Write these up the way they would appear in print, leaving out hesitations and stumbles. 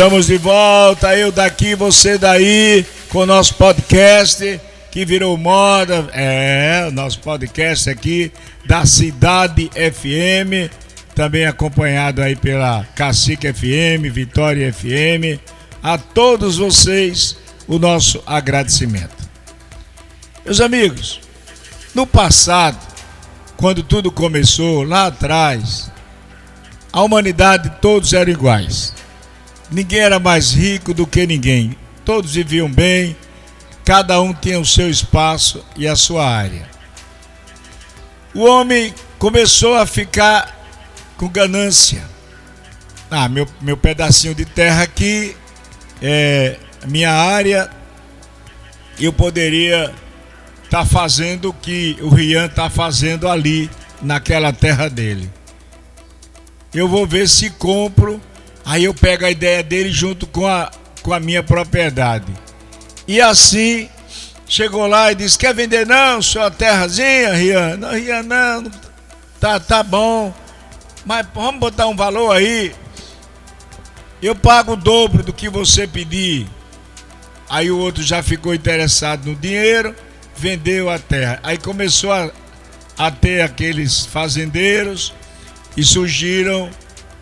Estamos de volta, eu daqui, você daí, com o nosso podcast que virou moda. O nosso podcast aqui da Cidade FM, também acompanhado aí pela Cacique FM, Vitória FM. A todos vocês, o nosso agradecimento. Meus amigos, no passado, quando tudo começou, lá atrás, a humanidade todos eram iguais. Ninguém era mais rico do que ninguém. Todos viviam bem, cada um tinha o seu espaço e a sua área. O homem começou a ficar com ganância. Meu pedacinho de terra aqui é minha área, eu poderia estar fazendo o que o Rian está fazendo ali naquela terra dele. Eu vou ver se compro. Aí eu pego a ideia dele junto com a minha propriedade. E assim, chegou lá e disse, quer vender não, sua terrazinha, Rian? Não, Rian, não, tá bom, mas vamos botar um valor aí. Eu pago o dobro do que você pedir. Aí o outro já ficou interessado no dinheiro, vendeu a terra. Aí começou a ter aqueles fazendeiros e surgiram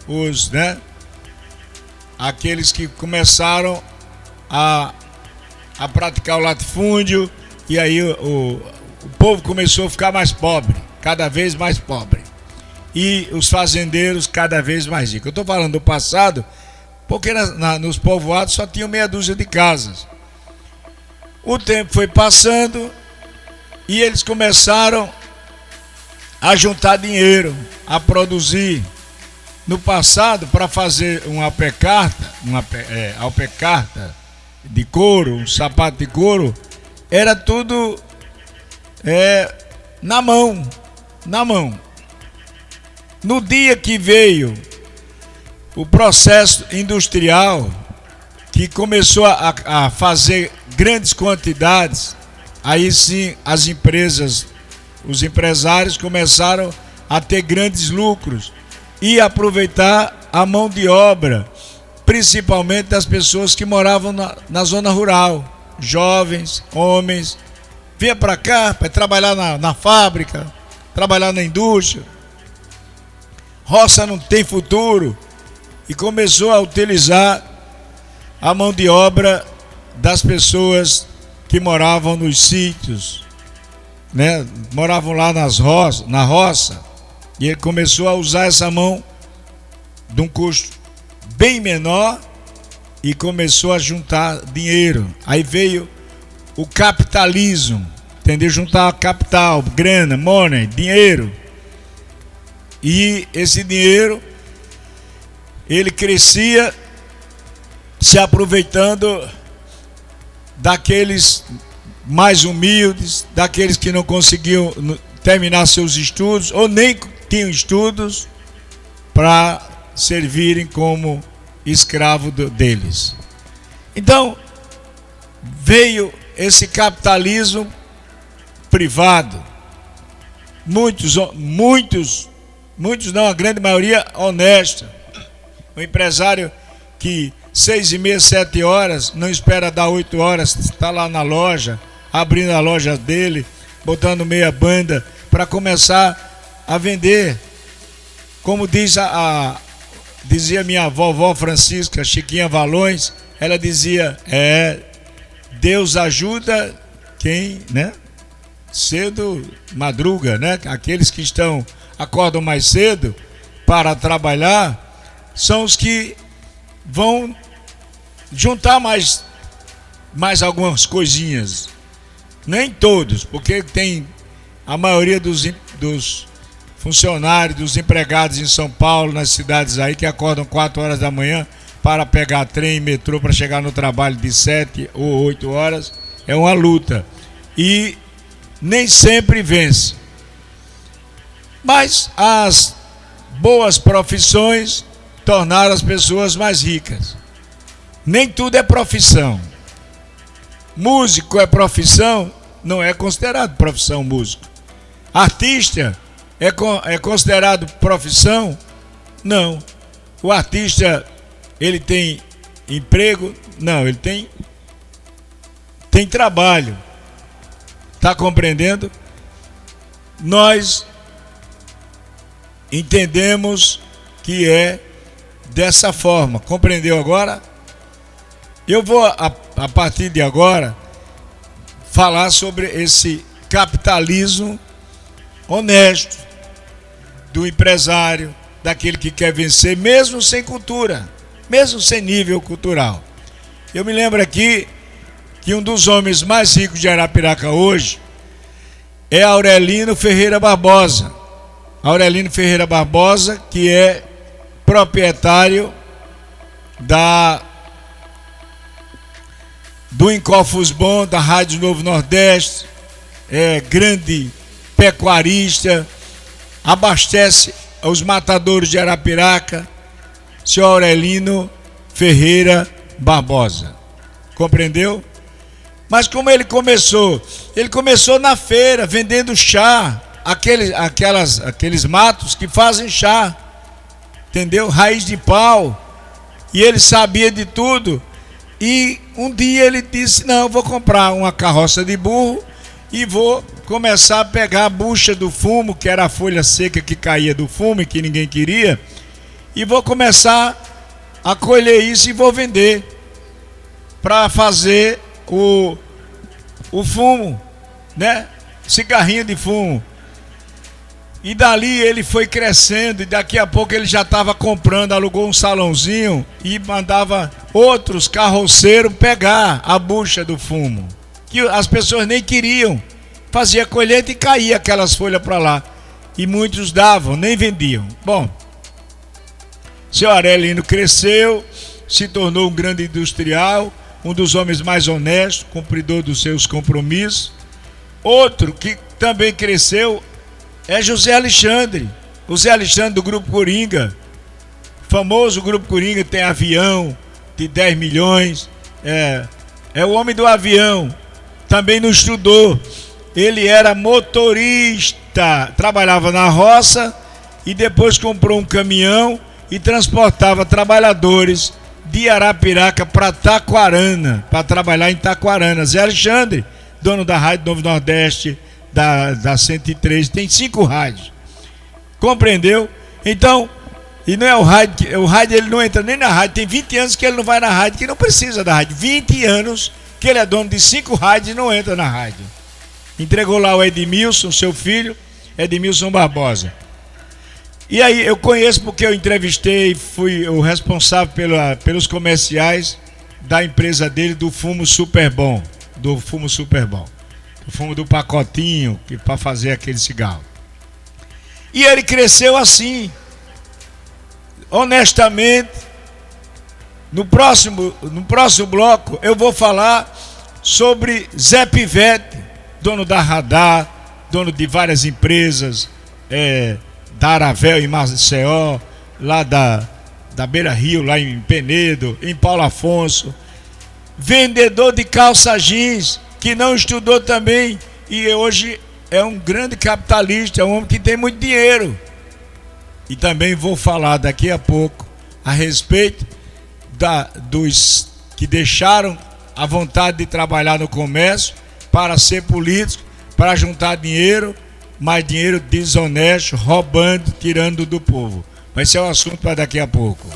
os, aqueles que começaram a praticar o latifúndio, e aí o povo começou a ficar mais pobre, cada vez mais pobre, e os fazendeiros cada vez mais ricos. Eu estou falando do passado, porque nos povoados só tinham meia dúzia de casas. O tempo foi passando e eles começaram a juntar dinheiro, a produzir. No passado, para fazer uma alpercarta de couro, um sapato de couro, era tudo na mão. No dia que veio o processo industrial, que começou a fazer grandes quantidades, aí sim as empresas, os empresários começaram a ter grandes lucros e aproveitar a mão de obra, principalmente das pessoas que moravam na zona rural, jovens, homens, vinha para cá para trabalhar na fábrica, trabalhar na indústria. Roça não tem futuro, e começou a utilizar a mão de obra das pessoas que moravam nos sítios, moravam lá na roça. E ele começou a usar essa mão de um custo bem menor e começou a juntar dinheiro. Aí veio o capitalismo, entendeu? Juntar capital, grana, money, dinheiro. E esse dinheiro, ele crescia se aproveitando daqueles mais humildes, daqueles que não conseguiam terminar seus estudos ou nem tinham estudos para servirem como escravo deles. Então, veio esse capitalismo privado. Muitos não, a grande maioria honesta. O empresário que 6h30, 7 horas, não espera dar 8 horas, está lá na loja, abrindo a loja dele, botando meia banda para começar a vender. Como dizia minha vovó Francisca, Chiquinha Valões, ela dizia, Deus ajuda quem, cedo madruga, Aqueles que acordam mais cedo para trabalhar, são os que vão juntar mais algumas coisinhas. Nem todos, porque tem a maioria dos funcionários, dos empregados em São Paulo, nas cidades aí, que acordam 4 horas da manhã para pegar trem e metrô para chegar no trabalho de 7 ou 8 horas, é uma luta. E nem sempre vence. Mas as boas profissões tornaram as pessoas mais ricas. Nem tudo é profissão. Músico é profissão? Não é considerado profissão músico. Artista é considerado profissão? Não. O artista, ele tem emprego, não, ele tem trabalho. Está compreendendo? Nós entendemos que é dessa forma. Compreendeu agora? Eu vou, a partir de agora, falar sobre esse capitalismo honesto do empresário, daquele que quer vencer, mesmo sem cultura, mesmo sem nível cultural. Eu me lembro aqui que um dos homens mais ricos de Arapiraca hoje é Aurelino Ferreira Barbosa. Aurelino Ferreira Barbosa, que é proprietário do Incofusbon, da Rádio Novo Nordeste, é grande pecuarista, abastece os matadores de Arapiraca, senhor Aurelino Ferreira Barbosa. Compreendeu? Mas como ele começou? Ele começou na feira, vendendo chá, aqueles matos que fazem chá, entendeu? Raiz de pau, e ele sabia de tudo. E um dia ele disse: não, eu vou comprar uma carroça de burro e vou começar a pegar a bucha do fumo, que era a folha seca que caía do fumo e que ninguém queria, e vou começar a colher isso e vou vender para fazer o fumo, né? Cigarrinho de fumo. E dali ele foi crescendo, e daqui a pouco ele já estava comprando, alugou um salãozinho e mandava outros carroceiros pegar a bucha do fumo, que as pessoas nem queriam. Fazia colheita e caía aquelas folhas para lá, e muitos davam, nem vendiam. Bom, seu Aurelino cresceu, se tornou um grande industrial, um dos homens mais honestos, cumpridor dos seus compromissos. Outro que também cresceu é José Alexandre. José Alexandre do Grupo Coringa, famoso Grupo Coringa, tem avião de 10 milhões, é o homem do avião. Também não estudou, ele era motorista, trabalhava na roça e depois comprou um caminhão e transportava trabalhadores de Arapiraca para Taquarana, para trabalhar em Taquarana. Zé Alexandre, dono da Rádio Novo Nordeste, da 103, tem 5 rádios. Compreendeu? Então, e não é o rádio ele não entra nem na rádio, tem 20 anos que ele não vai na rádio, que não precisa da rádio, 20 anos que ele é dono de 5 rádios e não entra na rádio. Entregou lá o Edmilson, seu filho, Edmilson Barbosa. E aí eu conheço porque eu entrevistei, fui o responsável pelos comerciais da empresa dele, do fumo super bom, o fumo do pacotinho, que para fazer aquele cigarro. E ele cresceu assim, honestamente. No próximo bloco eu vou falar sobre Zé Pivete, dono da Radar, dono de várias empresas, da Aravel em Maceió, lá da Beira Rio, lá em Penedo, em Paulo Afonso, vendedor de calça jeans, que não estudou também, e hoje é um grande capitalista, é um homem que tem muito dinheiro. E também vou falar daqui a pouco a respeito dos que deixaram a vontade de trabalhar no comércio para ser políticos, para juntar dinheiro, mais dinheiro desonesto, roubando, tirando do povo. Mas esse é o assunto para daqui a pouco.